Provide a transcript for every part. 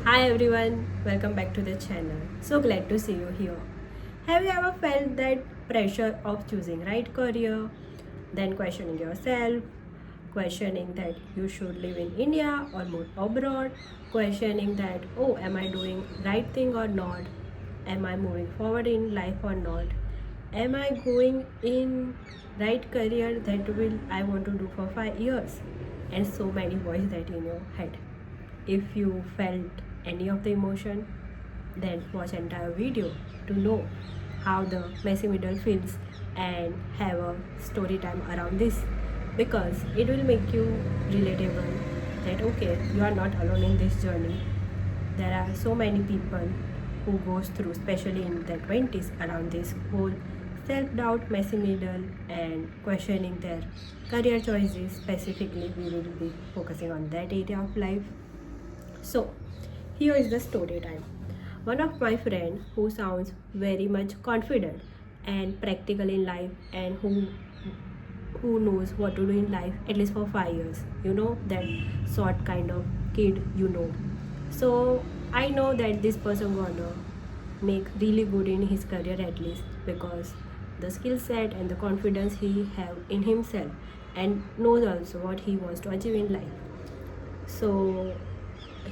Hi everyone, welcome back to the channel. So glad to see you here. Have you ever felt that pressure of choosing right career, then questioning yourself, questioning that you should live in India or move abroad, questioning that am I doing right thing or not? Am I moving forward in life or not? Am I going in right career that will I want to do for 5 years? And so many voices that in your head. If you felt any of the emotion, then watch entire video to know how the messy middle feels and have a story time around this, because it will make you relatable that okay, you are not alone in this journey. There are so many people who goes through, especially in their 20s, around this whole self-doubt, messy middle, and questioning their career choices. Specifically, we will be focusing on that area of life. So, here is the story time. One of my friend who sounds very much confident and practical in life, and who knows what to do in life at least for 5 years. You know that sort kind of kid, you know. So I know that this person gonna make really good in his career at least, because the skill set and the confidence he have in himself, and knows also what he wants to achieve in life. So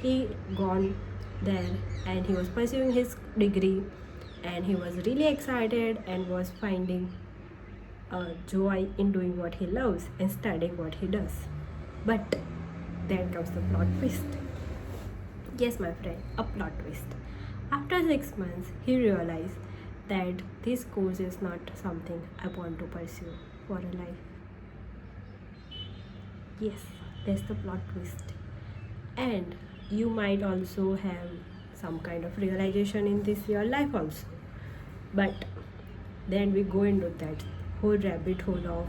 he gone there and he was pursuing his degree, and he was really excited and was finding joy in doing what he loves and studying what he does. But then comes the plot twist. Yes, my friend, a plot twist. After 6 months, he realized that this course is not something I want to pursue for a life. Yes, that's the plot twist. And you might also have some kind of realization in this your life also. But then we go into that whole rabbit hole of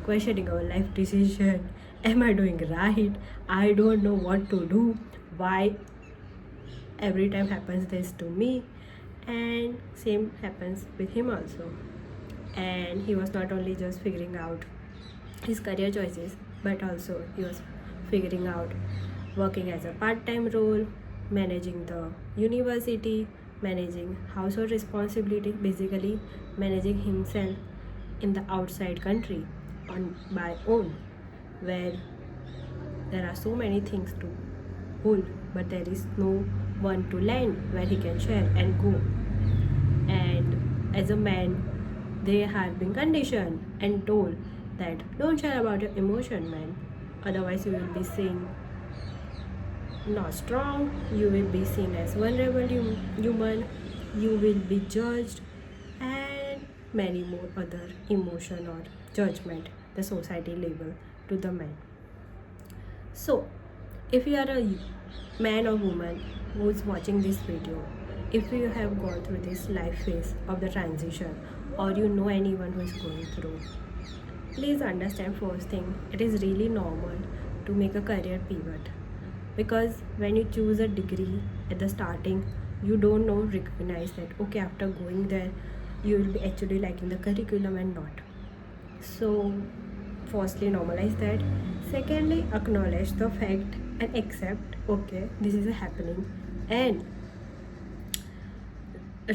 questioning our life decision. Am I doing right? I don't know what to do. Why every time happens this to me? And same happens with him also. And he was not only just figuring out his career choices, but also he was figuring out working as a part-time role, managing the university, managing household responsibility, basically managing himself in the outside country on by own, where there are so many things to hold, but there is no one to land where he can share and go. And as a man, they have been conditioned and told that don't share about your emotion, man, otherwise you will be seen not strong, you will be seen as vulnerable human, you will be judged, and many more other emotion or judgment the society label to the man. So if you are a man or woman who is watching this video, if you have gone through this life phase of the transition, or you know anyone who is going through, please understand first thing, it is really normal to make a career pivot, because when you choose a degree at the starting, you don't know recognize that okay, after going there you will be actually liking the curriculum and not. So firstly, normalize that. Secondly, acknowledge the fact and accept okay, this is happening, and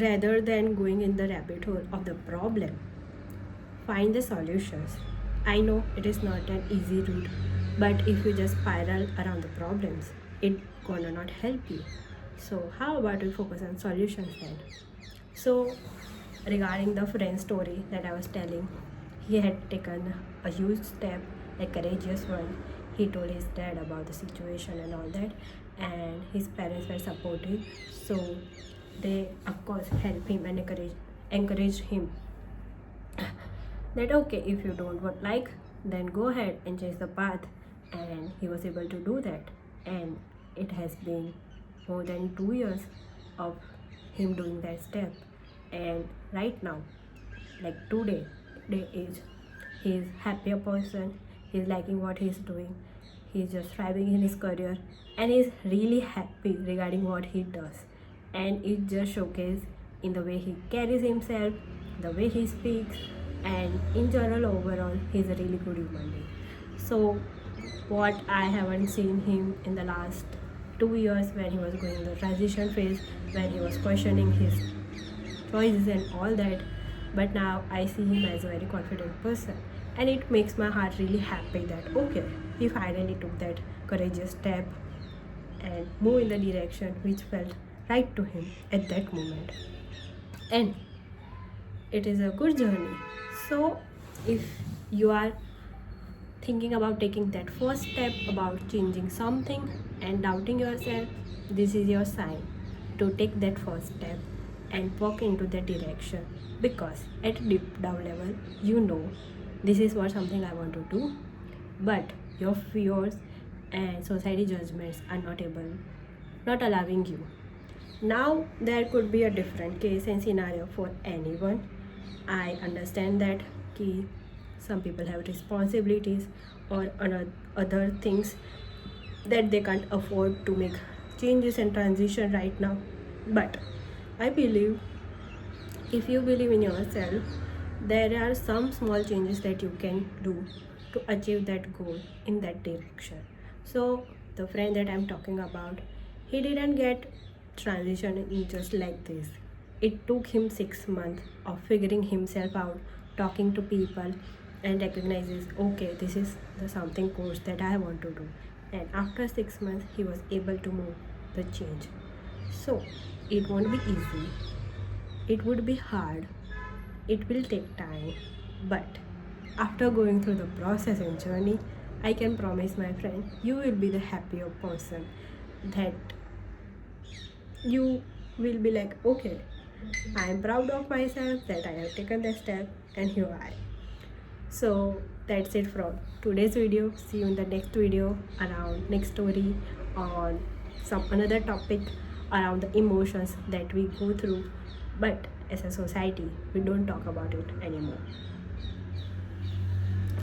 rather than going in the rabbit hole of the problem, find the solutions. I know it is not an easy route, but if you just spiral around the problems, it gonna not help you. So how about we focus on solutions then? So regarding the friend story that I was telling, he had taken a huge step, a courageous one. He told his dad about the situation and all that, and his parents were supportive. So they of course helped him and encouraged him that okay, if you don't want like, then go ahead and change the path. And he was able to do that, and it has been more than 2 years of him doing that step. And right now, like today day is, he's happier person, he's liking what he's doing, he's just thriving in his career, and he's really happy regarding what he does. And it just showcases in the way he carries himself, the way he speaks, and in general overall he's a really good human being. So what I haven't seen him in the last 2 years when he was going the transition phase, when he was questioning his choices and all that. But now I see him as a very confident person, and it makes my heart really happy that okay, he finally took that courageous step and moved in the direction which felt right to him at that moment. And it is a good journey. So if you are thinking about taking that first step about changing something and doubting yourself, this is your sign to take that first step and walk into that direction, because at deep down level you know this is what something I want to do, but your fears and society judgments are not allowing you. Now there could be a different case and scenario for anyone. I understand that ki some people have responsibilities or other things that they can't afford to make changes and transition right now. But I believe if you believe in yourself, there are some small changes that you can do to achieve that goal in that direction. So the friend that I'm talking about, he didn't get transition in just like this. It took him 6 months of figuring himself out, talking to people, and recognizes okay, this is the something course that I want to do. And after 6 months, he was able to move the change. So it won't be easy. It would be hard, it will take time, but after going through the process and journey, I can promise my friend, you will be the happier person, that you will be like, okay, I am proud of myself that I have taken the step, and here I am. So that's it from today's video. See you in the next video around next story on some another topic around the emotions that we go through, but as a society we don't talk about it anymore.